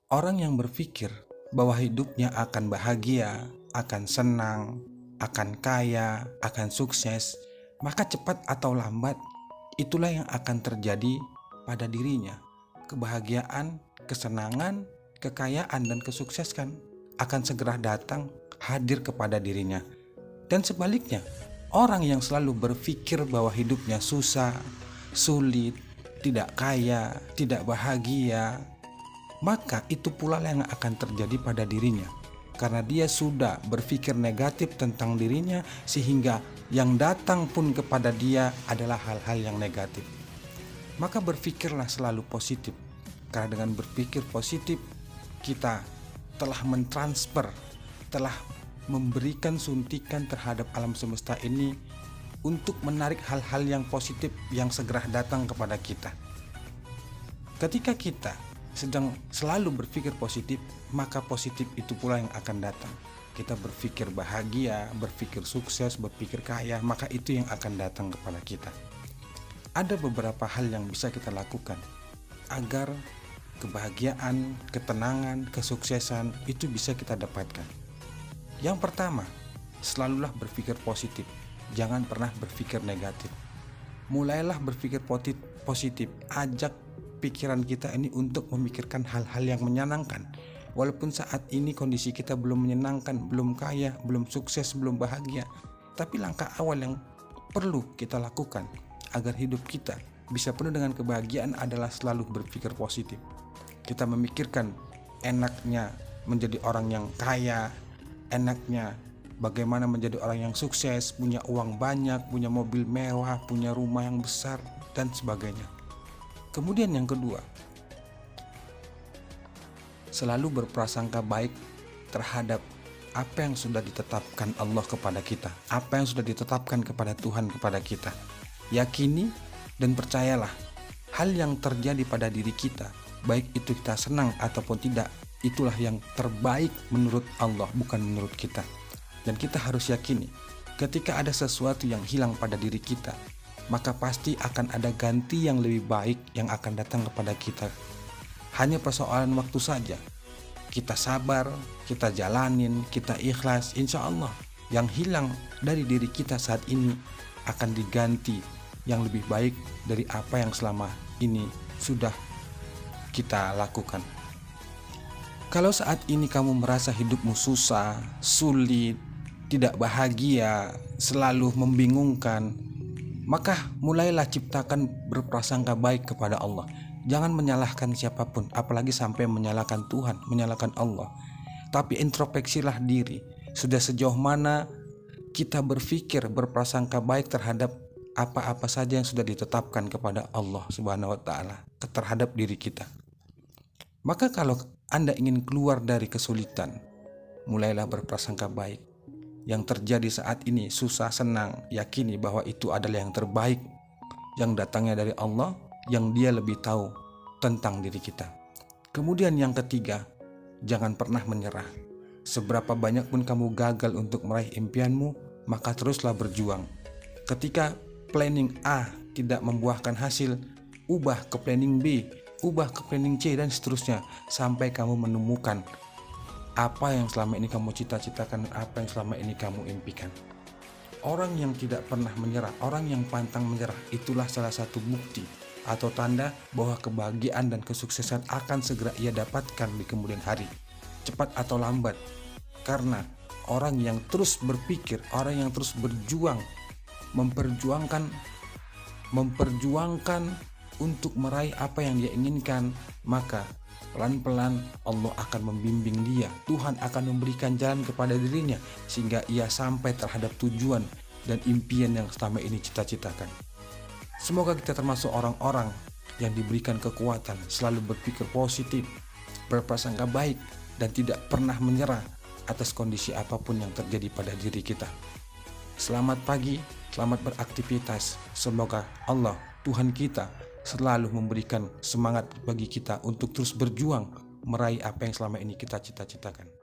Orang yang berpikir bahwa hidupnya akan bahagia, akan senang, akan kaya, akan sukses, maka cepat atau lambat itulah yang akan terjadi pada dirinya. Kebahagiaan, kesenangan, kekayaan, dan kesuksesan akan segera datang hadir kepada dirinya. Dan sebaliknya, orang yang selalu berpikir bahwa hidupnya susah, sulit, tidak kaya, tidak bahagia, maka itu pula yang akan terjadi pada dirinya. Karena dia sudah berpikir negatif tentang dirinya, sehingga yang datang pun kepada dia adalah hal-hal yang negatif. Maka berpikirlah selalu positif. Karena dengan berpikir positif, kita telah mentransfer, telah memberikan suntikan terhadap alam semesta ini untuk menarik hal-hal yang positif yang segera datang kepada kita. Ketika kita sedang selalu berpikir positif, maka positif itu pula yang akan datang. Kita berpikir bahagia, berpikir sukses, berpikir kaya, maka itu yang akan datang kepada kita. Ada beberapa hal yang bisa kita lakukan agar kebahagiaan, ketenangan, kesuksesan itu bisa kita dapatkan. Yang pertama, selalulah berpikir positif. Jangan pernah berpikir negatif. Mulailah berpikir positif. Ajak pikiran kita ini untuk memikirkan hal-hal yang menyenangkan. Walaupun saat ini kondisi kita belum menyenangkan, belum kaya, belum sukses, belum bahagia, tapi langkah awal yang perlu kita lakukan agar hidup kita bisa penuh dengan kebahagiaan adalah selalu berpikir positif. Kita memikirkan enaknya menjadi orang yang kaya, enaknya bagaimana menjadi orang yang sukses, punya uang banyak, punya mobil mewah, punya rumah yang besar, dan sebagainya. Kemudian yang kedua, selalu berprasangka baik terhadap apa yang sudah ditetapkan Allah kepada kita, apa yang sudah ditetapkan kepada Tuhan kepada kita. Yakini dan percayalah, hal yang terjadi pada diri kita, baik itu kita senang ataupun tidak, itulah yang terbaik menurut Allah, bukan menurut kita. Dan kita harus yakini, ketika ada sesuatu yang hilang pada diri kita, maka pasti akan ada ganti yang lebih baik yang akan datang kepada kita. Hanya persoalan waktu saja. Kita sabar, kita jalanin, kita ikhlas, insya Allah yang hilang dari diri kita saat ini akan diganti yang lebih baik dari apa yang selama ini sudah kita lakukan. Kalau saat ini kamu merasa hidupmu susah, sulit, tidak bahagia, selalu membingungkan, maka mulailah ciptakan berprasangka baik kepada Allah. Jangan menyalahkan siapapun, apalagi sampai menyalahkan Tuhan, menyalahkan Allah. Tapi introspeksilah diri. Sudah sejauh mana kita berpikir berprasangka baik terhadap apa-apa saja yang sudah ditetapkan kepada Allah Subhanahu wa taala terhadap diri kita. Maka kalau Anda ingin keluar dari kesulitan, mulailah berprasangka baik. Yang terjadi saat ini susah senang, yakini bahwa itu adalah yang terbaik yang datangnya dari Allah, yang Dia lebih tahu tentang diri kita. Kemudian yang ketiga, jangan pernah menyerah. Seberapa banyak pun kamu gagal untuk meraih impianmu, maka teruslah berjuang. Ketika planning A tidak membuahkan hasil, ubah ke planning B, ubah ke planning C, dan seterusnya sampai kamu menemukan apa yang selama ini kamu cita-citakan dan apa yang selama ini kamu impikan. Orang yang tidak pernah menyerah, orang yang pantang menyerah, itulah salah satu bukti atau tanda bahwa kebahagiaan dan kesuksesan akan segera ia dapatkan di kemudian hari, cepat atau lambat. Karena orang yang terus berpikir, orang yang terus berjuang, memperjuangkan untuk meraih apa yang dia inginkan, maka pelan-pelan Allah akan membimbing dia. Tuhan akan memberikan jalan kepada dirinya sehingga ia sampai terhadap tujuan dan impian yang selama ini cita-citakan. Semoga kita termasuk orang-orang yang diberikan kekuatan selalu berpikir positif, berprasangka baik, dan tidak pernah menyerah atas kondisi apapun yang terjadi pada diri kita. Selamat pagi, selamat beraktivitas. Semoga Allah, Tuhan kita, selalu memberikan semangat bagi kita untuk terus berjuang meraih apa yang selama ini kita cita-citakan.